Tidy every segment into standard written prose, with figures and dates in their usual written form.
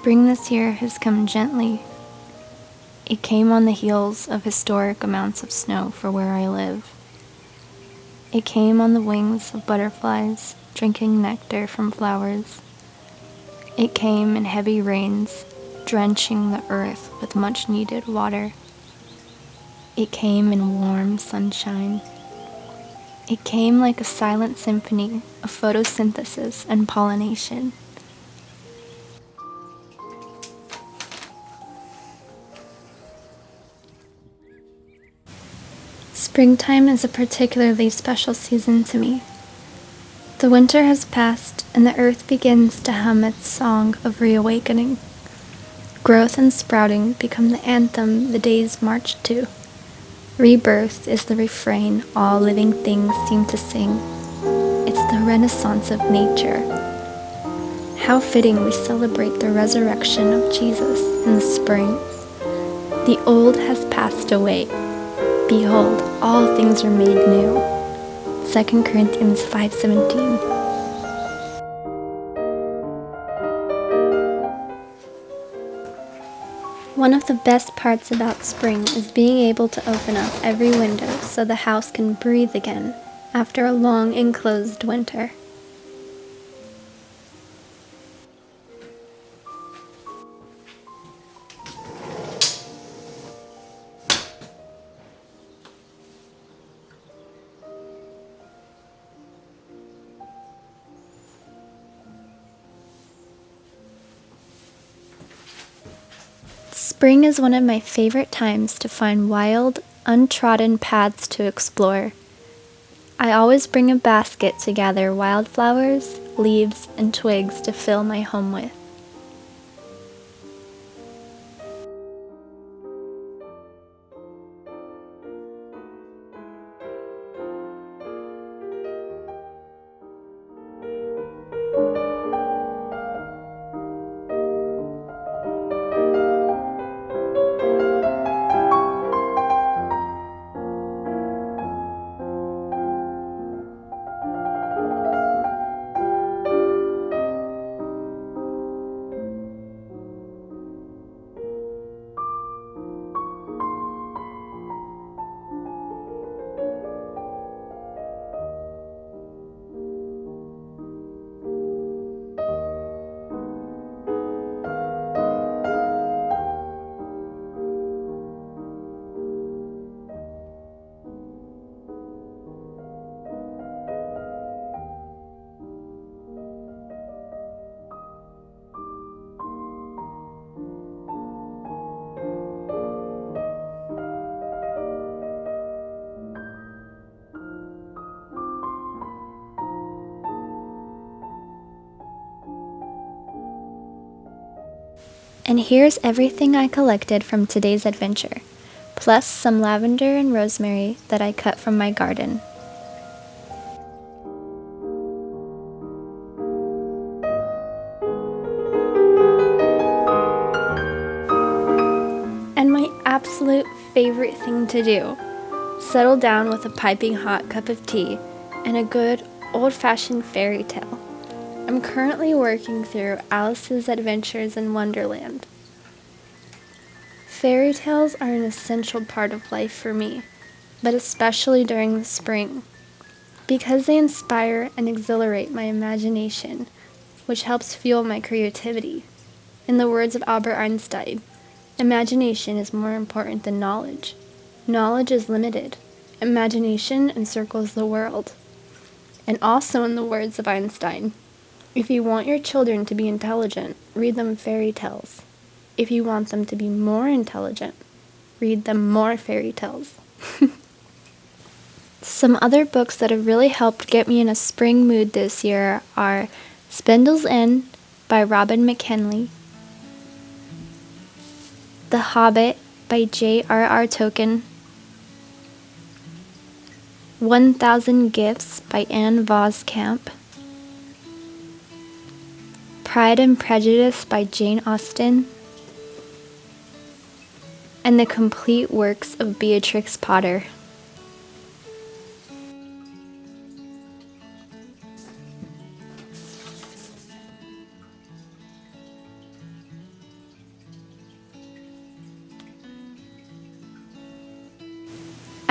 Spring this year has come gently. It came on the heels of historic amounts of snow for where I live. It came on the wings of butterflies drinking nectar from flowers. It came in heavy rains, drenching the earth with much needed water. It came in warm sunshine. It came like a silent symphony of photosynthesis and pollination. Springtime is a particularly special season to me. The winter has passed and the earth begins to hum its song of reawakening. Growth and sprouting become the anthem the days march to. Rebirth is the refrain all living things seem to sing. It's the renaissance of nature. How fitting we celebrate the resurrection of Jesus in the spring. The old has passed away. Behold, all things are made new. 2 Corinthians 5:17. One of the best parts about spring is being able to open up every window so the house can breathe again after a long enclosed winter. Spring is one of my favorite times to find wild, untrodden paths to explore. I always bring a basket to gather wildflowers, leaves, and twigs to fill my home with. And here's everything I collected from today's adventure, plus some lavender and rosemary that I cut from my garden. And my absolute favorite thing to do, settle down with a piping hot cup of tea and a good old-fashioned fairy tale. I'm currently working through Alice's Adventures in Wonderland. Fairy tales are an essential part of life for me, but especially during the spring, because they inspire and exhilarate my imagination, which helps fuel my creativity. In the words of Albert Einstein, imagination is more important than knowledge. Knowledge is limited. Imagination encircles the world. And also in the words of Einstein, if you want your children to be intelligent, read them fairy tales. If you want them to be more intelligent, read them more fairy tales. Some other books that have really helped get me in a spring mood this year are Spindle's Inn by Robin McKinley, The Hobbit by J.R.R. Tolkien, 1,000 Gifts by Anne Voskamp, Pride and Prejudice by Jane Austen, and the complete works of Beatrix Potter.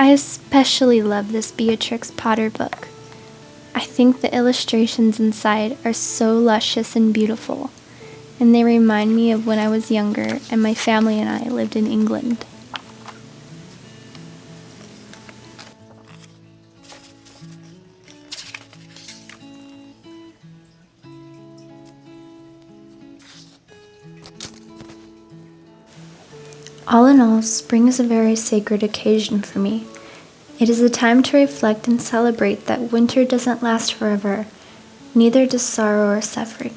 I especially love this Beatrix Potter book. I think the illustrations inside are so luscious and beautiful, and they remind me of when I was younger and my family and I lived in England. All in all, spring is a very sacred occasion for me. It is a time to reflect and celebrate that winter doesn't last forever, neither does sorrow or suffering.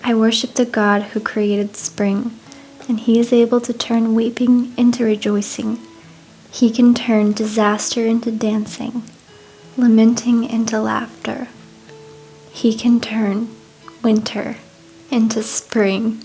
I worship the God who created spring, and He is able to turn weeping into rejoicing. He can turn disaster into dancing, lamenting into laughter. He can turn winter into spring.